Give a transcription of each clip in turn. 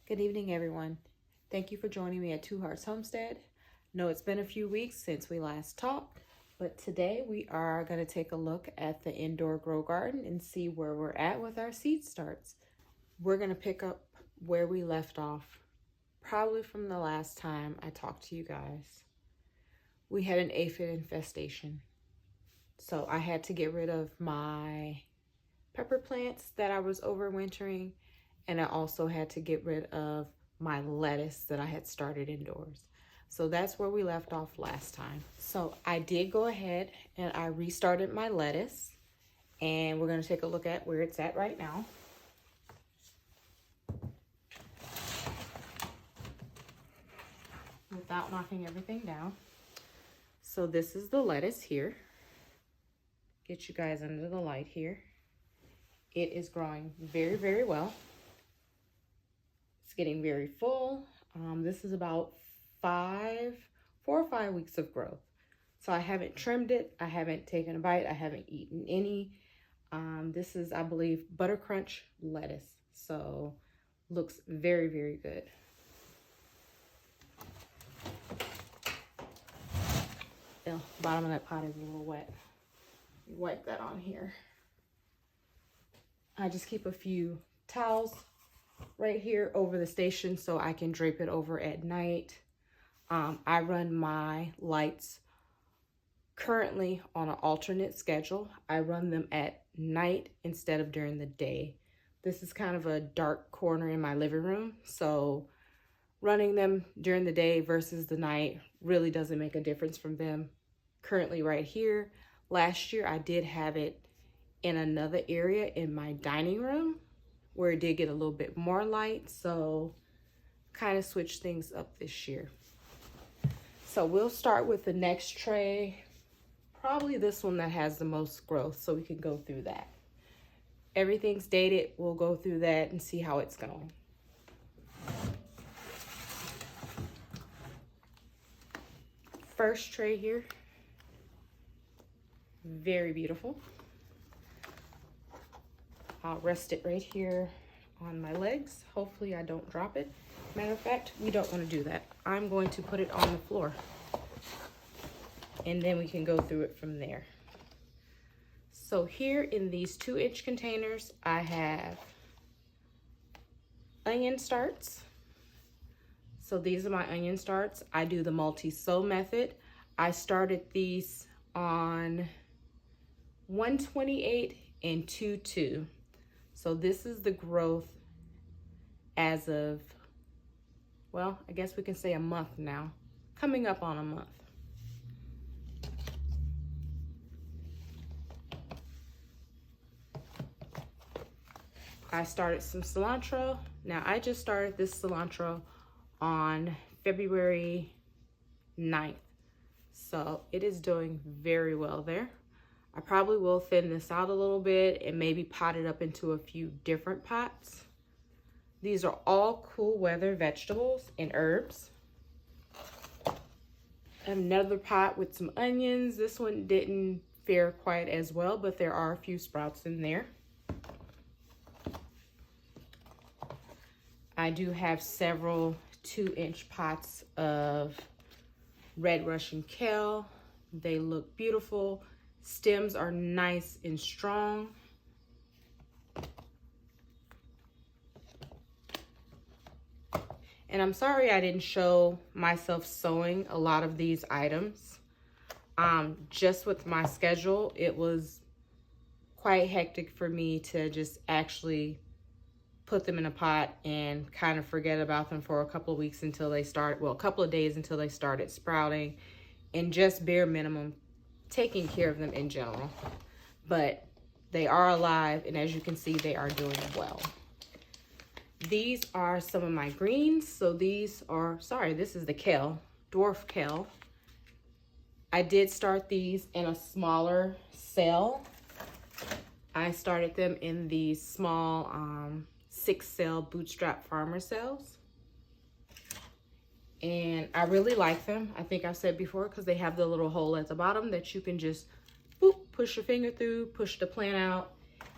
Good evening, everyone. Thank you for joining me at Two Hearts Homestead. No, it's been a few weeks since we last talked, but today we are going to take a look at the indoor grow garden and see where we're at with our seed starts. We're going to pick up where we left off, probably from the last time I talked to you guys. We had an aphid infestation, so I had to get rid of my pepper plants that I was overwintering, and I also had to get rid of my lettuce that I had started indoors. So that's where we left off last time. So I did go ahead and I restarted my lettuce, and we're going to take a look at where it's at right now. Without knocking everything down. So this is the lettuce here. Get you guys under the light here. It is growing very, very well. It's getting very full. This is about 4 or 5 weeks of growth. So I haven't trimmed it. I haven't taken a bite. I haven't eaten any. This is, I believe, Butter Crunch lettuce. So looks very, very good. The bottom of that pot is a little wet. Wipe that on here. I just keep a few towels right here over the station so I can drape it over at night. I run my lights currently on an alternate schedule. I run them at night instead of during the day. This is kind of a dark corner in my living room, so running them during the day versus the night really doesn't make a difference from them. Currently right here. Last year I did have it in another area in my dining room where it did get a little bit more light, so kind of switched things up this year. So we'll start with the next tray, probably this one that has the most growth, so we can go through that. Everything's dated. We'll go through that and see how it's going. First tray here, very beautiful. I'll rest it right here on my legs. Hopefully I don't drop it. Matter of fact, we don't want to do that. I'm going to put it on the floor, and then we can go through it from there. So here in these 2-inch containers, I have onion starts. So these are my onion starts. I do the multi-sow method. I started these on 128 and 2.2. So this is the growth as of, well, I guess we can say a month now, coming up on a month. I started some cilantro. Now I just started this cilantro on February 9th. So it is doing very well there. I probably will thin this out a little bit and maybe pot it up into a few different pots. These are all cool weather vegetables and herbs. Another pot with some onions. This one didn't fare quite as well, but there are a few sprouts in there. I do have several 2-inch pots of red Russian kale. They look beautiful. Stems are nice and strong. And I'm sorry I didn't show myself sewing a lot of these items. Just with my schedule, it was quite hectic for me to just actually put them in a pot and kind of forget about them for a couple of weeks until they start, well, a couple of days until they started sprouting, and just bare minimum taking care of them in general. But they are alive, and as you can see, they are doing well. These are some of my greens. So these are, sorry, this is the kale, dwarf kale. I did start these in a smaller cell. I started them in these small 6-cell bootstrap farmer cells. And I really like them. I think I've said before, because they have the little hole at the bottom that you can just boop, push your finger through, push the plant out.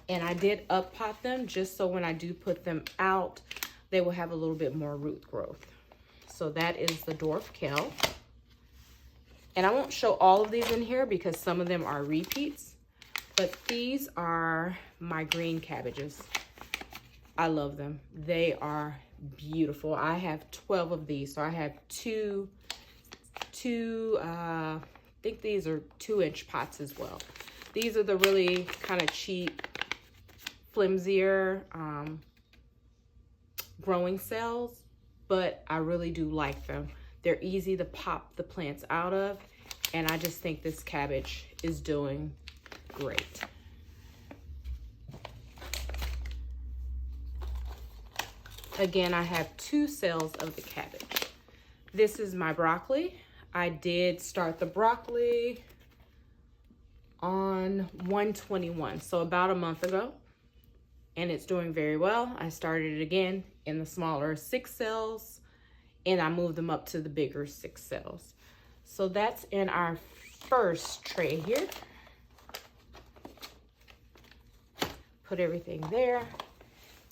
And I did up pot them just so when I do put them out, they will have a little bit more root growth. So that is the dwarf kale. And I won't show all of these in here because some of them are repeats, but these are my green cabbages. I love them. They are beautiful. I have 12 of these. So I have two, I think these are 2-inch pots as well. These are the really kind of cheap, flimsier growing cells, but I really do like them. They're easy to pop the plants out of, and I just think this cabbage is doing great. Again, I have 2 cells of the cabbage. This is my broccoli. I did start the broccoli on 1/21, so about a month ago, and it's doing very well. I started it again in the smaller 6 cells, and I moved them up to the bigger 6 cells. So that's in our first tray here. Put everything there,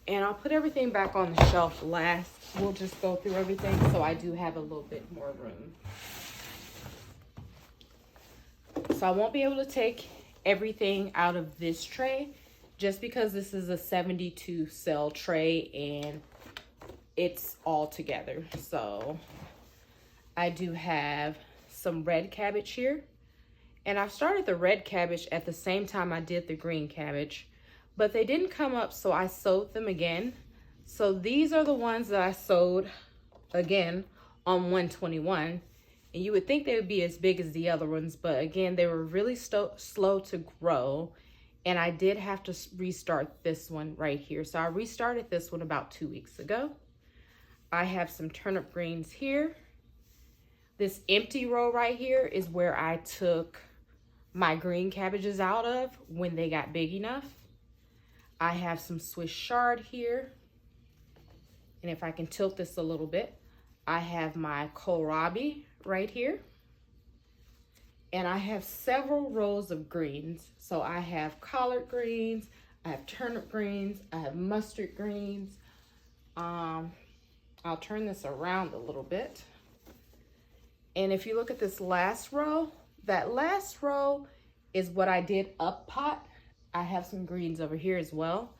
and I'll put everything back on the shelf last. We'll just go through everything so I do have a little bit more room. So I won't be able to take everything out of this tray just because this is a 72 cell tray and it's all together. So I do have some red cabbage here, and I've started the red cabbage at the same time I did the green cabbage, but they didn't come up, so I sowed them again. So these are the ones that I sowed again on 1/21. And you would think they would be as big as the other ones, but again, they were really slow to grow. And I did have to restart this one right here. So I restarted this one about 2 weeks ago. I have some turnip greens here. This empty row right here is where I took my green cabbages out of when they got big enough. I have some Swiss chard here. And if I can tilt this a little bit, I have my kohlrabi right here. And I have several rows of greens. So I have collard greens, I have turnip greens, I have mustard greens. I'll turn this around a little bit. And if you look at this last row, that last row is what I did up pot. I have some greens over here as well.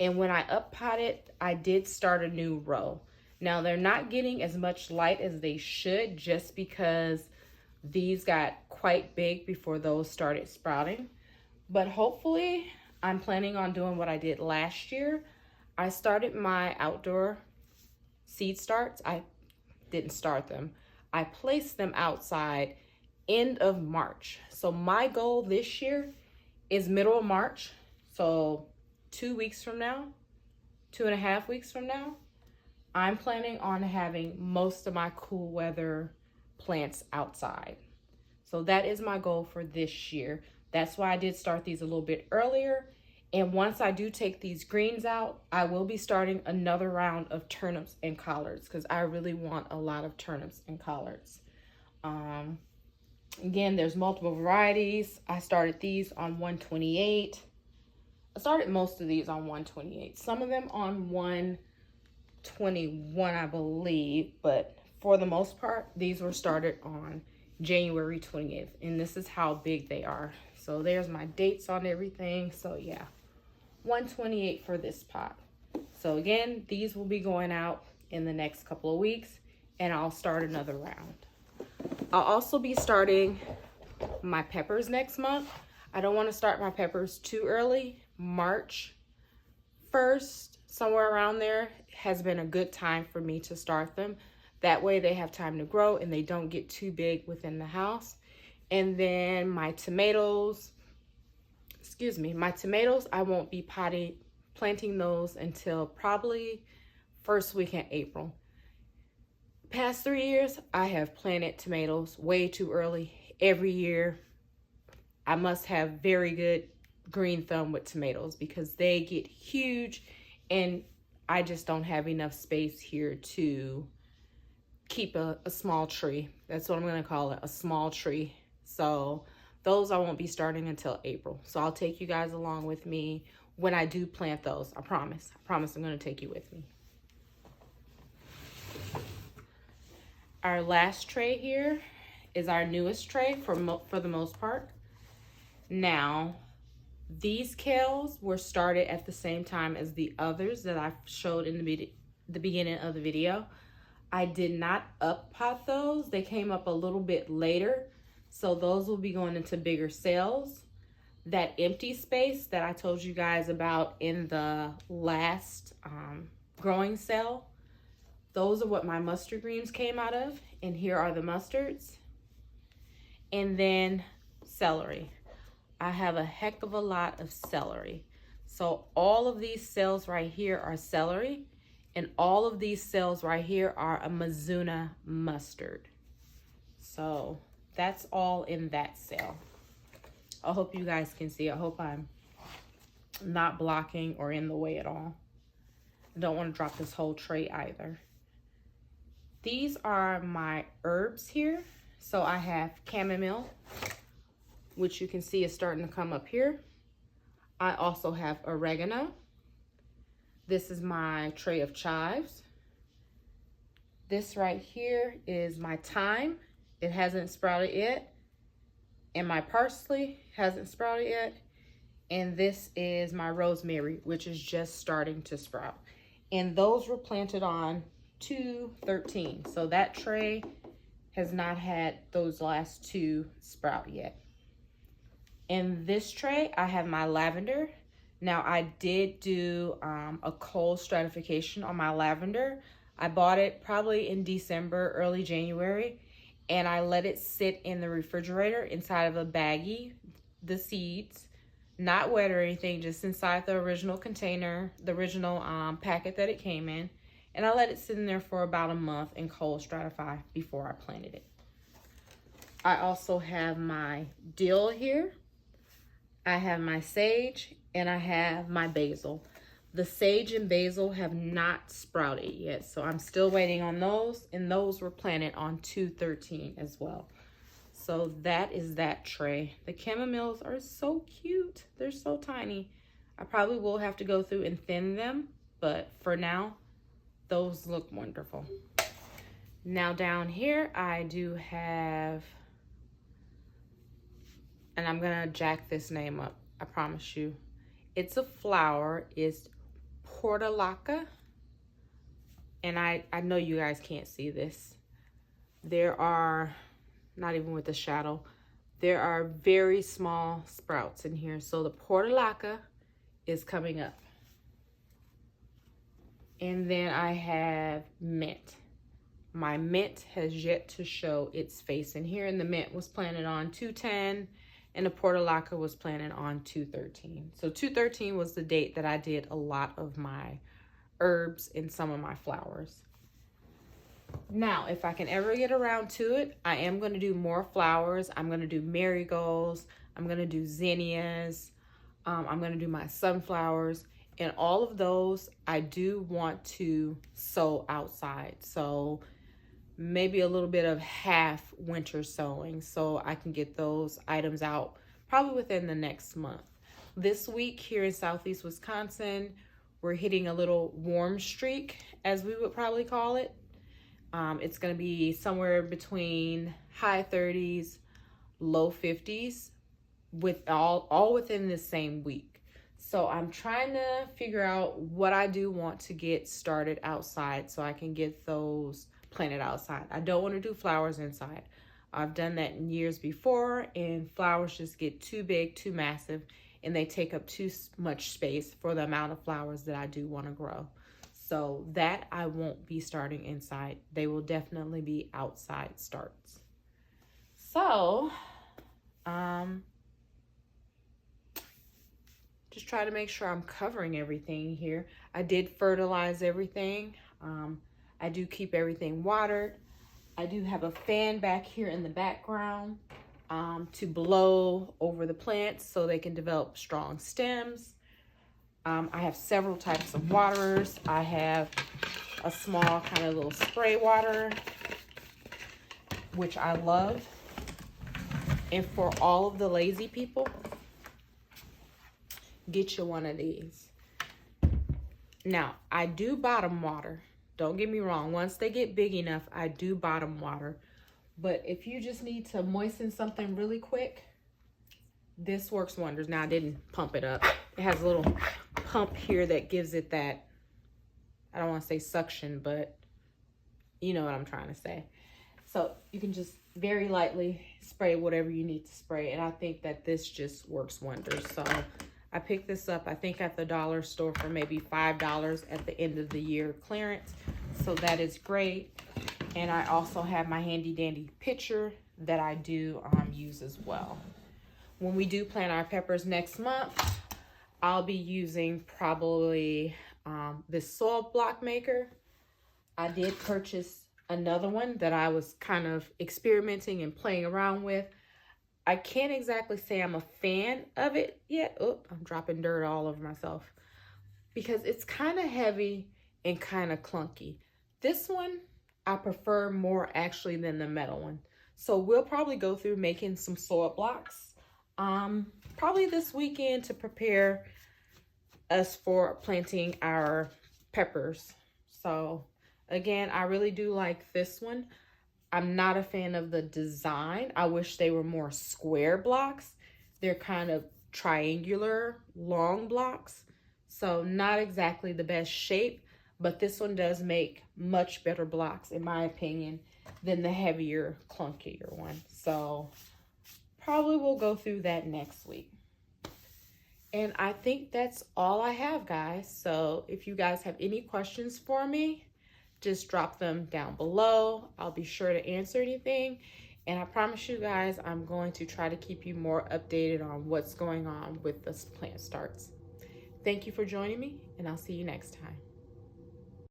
And when I up potted, I did start a new row. Now they're not getting as much light as they should just because these got quite big before those started sprouting. But hopefully, I'm planning on doing what I did last year. I started my outdoor seed starts. I didn't start them. I placed them outside end of March. So my goal this year is middle of March. So 2 weeks from now, 2.5 weeks from now, I'm planning on having most of my cool weather plants outside. So that is my goal for this year. That's why I did start these a little bit earlier. And once I do take these greens out, I will be starting another round of turnips and collards because I really want a lot of turnips and collards. Again, there's multiple varieties. I started these on 128. I started most of these on 128. Some of them on 121, I believe, but for the most part, these were started on January 20th, and this is how big they are. So there's my dates on everything. So yeah, 128 for this pot. So again, these will be going out in the next couple of weeks, and I'll start another round. I'll also be starting my peppers next month. I don't want to start my peppers too early. March 1st, somewhere around there, has been a good time for me to start them. That way they have time to grow and they don't get too big within the house. And then my tomatoes, I won't be planting those until probably first week in April. Past 3 years, I have planted tomatoes way too early. Every year, I must have very good green thumb with tomatoes because they get huge and I just don't have enough space here to keep a small tree. That's what I'm going to call it, a small tree. So those I won't be starting until April. So I'll take you guys along with me when I do plant those. I promise I'm going to take you with me. Our last tray here is our newest tray for the most part. Now, these kales were started at the same time as the others that I showed in the beginning of the video. I did not up pot those. They came up a little bit later, so those will be going into bigger cells. That empty space that I told you guys about in the last growing cell, those are what my mustard greens came out of, and here are the mustards. And then celery. I have a heck of a lot of celery. So all of these cells right here are celery, and all of these cells right here are a Mizuna mustard. So that's all in that cell. I hope you guys can see. I hope I'm not blocking or in the way at all. I don't want to drop this whole tray either. These are my herbs here. So I have chamomile, which you can see is starting to come up here. I also have oregano. This is my tray of chives. This right here is my thyme. It hasn't sprouted yet. And my parsley hasn't sprouted yet. And this is my rosemary, which is just starting to sprout. And those were planted on 2/13. So that tray has not had those last two sprout yet. In this tray, I have my lavender. Now, I did do a cold stratification on my lavender. I bought it probably in December, early January, and I let it sit in the refrigerator inside of a baggie, the seeds, not wet or anything, just inside the original container, the original packet that it came in. And I let it sit in there for about a month and cold stratify before I planted it. I also have my dill here. I have my sage, and I have my basil. The sage and basil have not sprouted yet, so I'm still waiting on those, and those were planted on 2/13 as well. So that is that tray. The chamomiles are so cute. They're so tiny. I probably will have to go through and thin them, but for now, those look wonderful. Now down here, I do have, and I'm gonna jack this name up, I promise you. It's a flower, it's portulaca, and I know you guys can't see this. There are, not even with the shadow, there are very small sprouts in here. So the portulaca is coming up. And then I have mint. My mint has yet to show its face in here, and the mint was planted on 2/10, and the portulaca was planted on 2/13. So 2/13 was the date that I did a lot of my herbs and some of my flowers. Now, if I can ever get around to it, I am going to do more flowers. I'm going to do marigolds. I'm going to do zinnias. I'm going to do my sunflowers. And all of those, I do want to sow outside. So maybe a little bit of half winter sowing, so I can get those items out probably within the next month. This week here in Southeast Wisconsin, we're hitting a little warm streak, as we would probably call it. It's going to be somewhere between high 30s, low 50s, with all within the same week. So I'm trying to figure out what I do want to get started outside so I can get those planted outside. I don't want to do flowers inside. I've done that in years before, and flowers just get too big, too massive, and they take up too much space for the amount of flowers that I do want to grow. So that I won't be starting inside. They will definitely be outside starts. So, just try to make sure I'm covering everything here. I did fertilize everything. I do keep everything watered. I do have a fan back here in the background to blow over the plants so they can develop strong stems. I have several types of waterers. I have a small kind of little spray water, which I love. And for all of the lazy people, get you one of these. Now, I do bottom water. Don't get me wrong. Once they get big enough, I do bottom water. But if you just need to moisten something really quick, this works wonders. Now, I didn't pump it up. It has a little pump here that gives it that, I don't want to say suction, but you know what I'm trying to say. So you can just very lightly spray whatever you need to spray. And I think that this just works wonders. So I picked this up, I think at the dollar store for maybe $5 at the end of the year clearance. So that is great. And I also have my handy dandy pitcher that I do use as well. When we do plant our peppers next month, I'll be using probably this soil block maker. I did purchase another one that I was kind of experimenting and playing around with. I can't exactly say I'm a fan of it yet. Oh, I'm dropping dirt all over myself. Because it's kind of heavy and kind of clunky. This one, I prefer more actually than the metal one. So we'll probably go through making some soil blocks. Probably this weekend to prepare us for planting our peppers. So again, I really do like this one. I'm not a fan of the design. I wish they were more square blocks. They're kind of triangular, long blocks. So not exactly the best shape, but this one does make much better blocks, in my opinion, than the heavier, clunkier one. So probably we'll go through that next week. And I think that's all I have, guys. So if you guys have any questions for me, just drop them down below. I'll be sure to answer anything. And I promise you guys, I'm going to try to keep you more updated on what's going on with the plant starts. Thank you for joining me, and I'll see you next time.